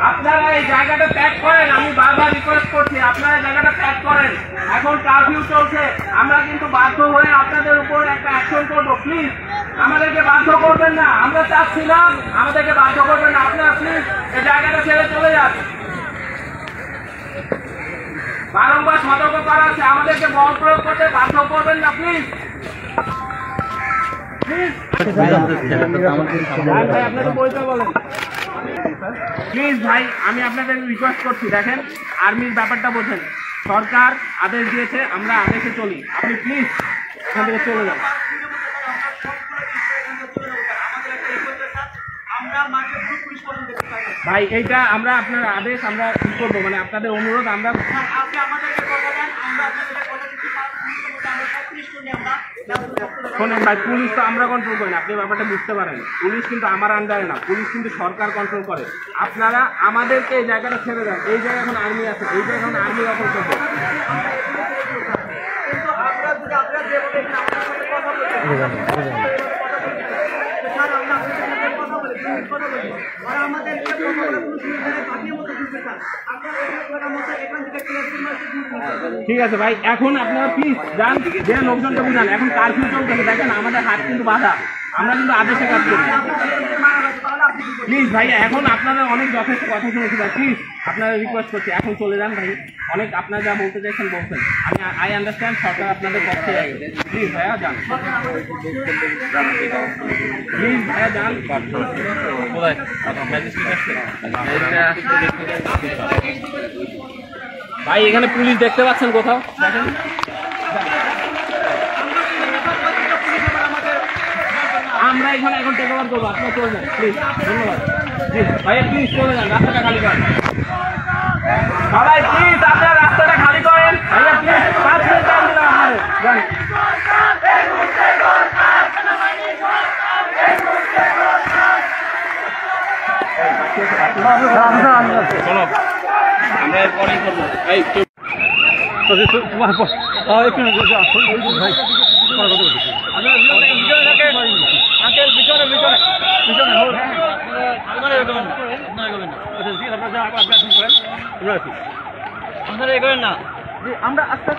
আপনারা এই জায়গাটা ত্যাগ করেন, আমি বারবার রিকোয়েস্ট করছি আপনারা জায়গাটা ত্যাগ করেন। এখন কারফিউ চলছে, আমরা কিন্তু বাধ্য হয়ে আপনাদের উপর একটা অ্যাকশন করবো। প্লিজ আমাদেরকে বাধ্য করবেন না, আমরা চাচ্ছিলাম, আমাদেরকে বাধ্য করবেন না। আপনারা প্লিজ এই জায়গাটা ছেড়ে চলে যান। বারংবার সতর্ক করা হচ্ছে, আমাদেরকে বল প্রয়োগ করতে বাধ্য করবেন না প্লিজ। প্লিজ ভাই, আমি আপনাদের রিকোয়েস্ট করছি, দেখেন আর্মির ব্যাপারটা বোঝেন, সরকার আদেশ দিয়েছে, আমরা আদেশে চলি। আপনি প্লিজ এখান থেকে চলে যান। ভাই এইটা আমরা আপনার আদেশ আমরা কি করবো, মানে আপনাদের অনুরোধ আমরা শোনেন ভাই, পুলিশ তো আমরা কন্ট্রোল করি না, আপনি ব্যাপারটা বুঝতে পারেন। পুলিশ কিন্তু আমার আন্ডারে না, পুলিশ কিন্তু সরকার কন্ট্রোল করে। আপনারা আমাদেরকে এই জায়গাটা ছেড়ে দেন। এই জায়গায় এখন আর্মি আছে, এই জায়গায় এখন আর্মি দখল করবে। ঠিক আছে ভাই, এখন আপনারা প্লিজ যান, যে লোকজনকে বুঝান। এখন কারফিউ চলতেছে, দেখেন আমাদের হাত কিন্তু বাধা, আমরা কিন্তু আদেশে কাজ করি। প্লিজ ভাই, এখন আপনারা অনেক যথেষ্ট কথা শুনেছি ভাই, প্লিজ আপনারা রিকোয়েস্ট করছি এখন চলে যান ভাই। অনেক আপনারা যা বলতে চাইছেন বলছেন, আমি আই আন্ডারস্ট্যান্ড, সরকার আপনাদের পক্ষে আছে। প্লিজ ভাইয়া যান, প্লিজ ভাইয়া যান। ভাই এখানে পুলিশ দেখতে পাচ্ছেন কোথাও? দেখেন আমরা এখানে এখন টেক ওভার করবো, আপনারা চলে যান প্লিজ। ধন্যবাদ। প্লিজ ভাইয়া প্লিজ চলে যান, রাস্তাটা খালি করেন। সবাই প্লিজ আপনারা রাস্তাটা খালি করেন। ভাইয়া প্লিজ 5 মিনিট টাইম দিলাম আপনাদের, যান। শোনো, আমরা এরপরেই করবো। এই আপনারা এ করেন না, আমরা আস্তে